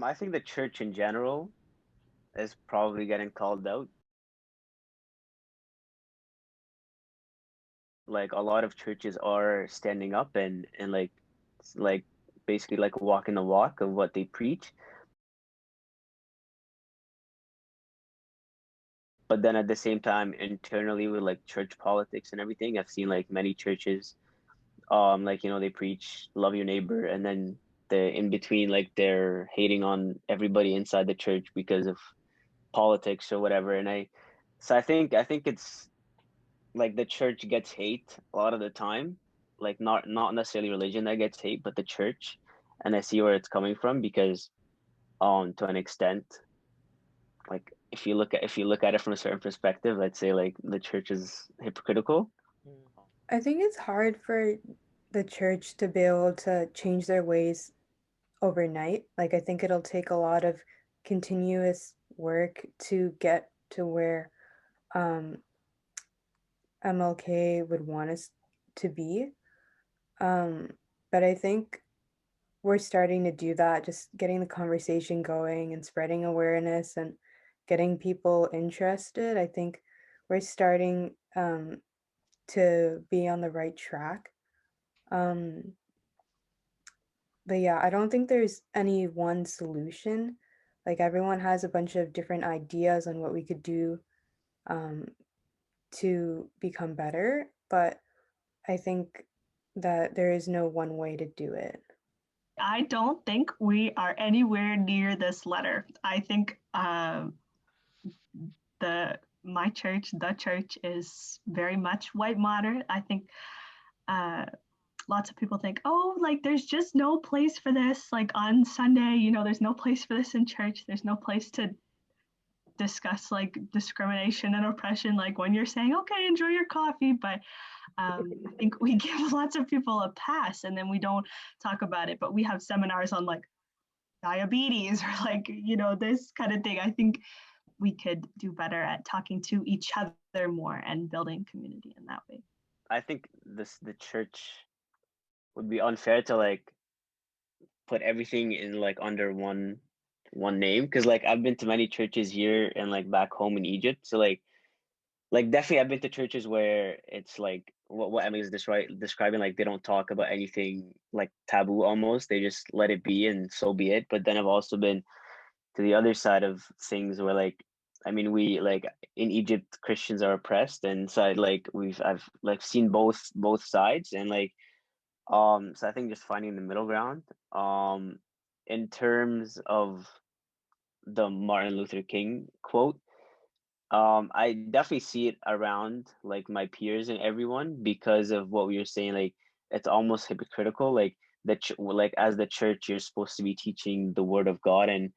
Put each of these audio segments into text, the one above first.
I think the church in general is probably getting called out. Like a lot of churches are standing up and like basically like walking the walk of what they preach. But then at the same time, internally with like church politics and everything, I've seen like many churches, like they preach love your neighbor, and then the in between, like they're hating on everybody inside the church because of politics or whatever. So I think it's like the church gets hate a lot of the time, like not necessarily religion that gets hate, but the church, and I see where it's coming from because to an extent, like if you look at it from a certain perspective, let's say like the church is hypocritical. I think it's hard for the church to be able to change their ways overnight. Like, I think it'll take a lot of continuous work to get to where um, MLK would want us to be. But I think we're starting to do that, just getting the conversation going and spreading awareness and getting people interested. I think we're starting to be on the right track. Um, but yeah, I don't think there's any one solution. Like everyone has a bunch of different ideas on what we could do um, to become better, but I think that there is no one way to do it. I don't think we are anywhere near this letter. I think my church, the church, is very much white moderate. I think uh, lots of people think, oh, like there's just no place for this. Like on Sunday, there's no place for this in church. There's no place to discuss like discrimination and oppression. Like when you're saying, okay, enjoy your coffee, but I think we give lots of people a pass, and then we don't talk about it. But we have seminars on like diabetes or like this kind of thing. I think we could do better at talking to each other more and building community in that way. I think the church would be unfair to like put everything in like under one name, because like I've been to many churches here and like back home in Egypt. So like definitely I've been to churches where it's like what Emily is describing, like they don't talk about anything like taboo almost. They just let it be and so be it. But then I've also been to the other side of things where like I mean we like in Egypt Christians are oppressed, and so I've like seen both sides, and like so I think just finding the middle ground. In terms of the Martin Luther King quote, I definitely see it around like my peers and everyone because of what we were saying. Like it's almost hypocritical. Like like as the church, you're supposed to be teaching the word of God, and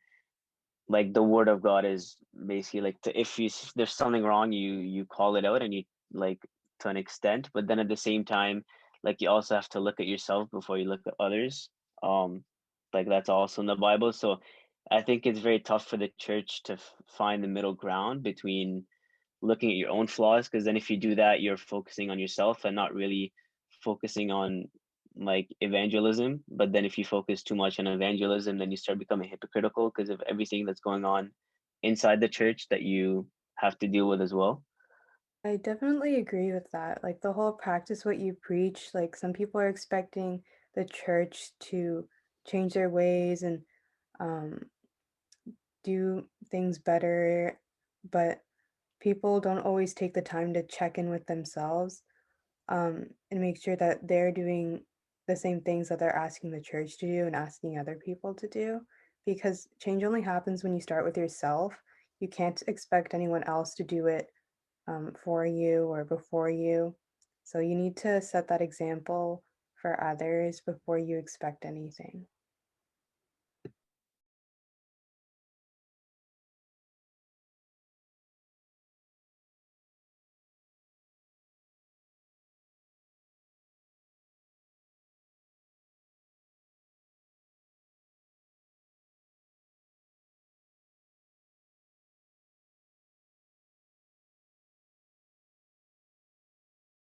like the word of God is basically like if there's something wrong, you call it out, and you like to an extent. But then at the same time, like you also have to look at yourself before you look at others. Um, like that's also in the Bible. So I think it's very tough for the church to find the middle ground between looking at your own flaws, because then if you do that, you're focusing on yourself and not really focusing on like evangelism. But then if you focus too much on evangelism, then you start becoming hypocritical because of everything that's going on inside the church that you have to deal with as well. I definitely agree with that. Like the whole practice what you preach, like some people are expecting the church to change their ways and um, do things better, but people don't always take the time to check in with themselves and make sure that they're doing the same things that they're asking the church to do and asking other people to do. Because change only happens when you start with yourself. You can't expect anyone else to do it for you or before you. So you need to set that example for others before you expect anything.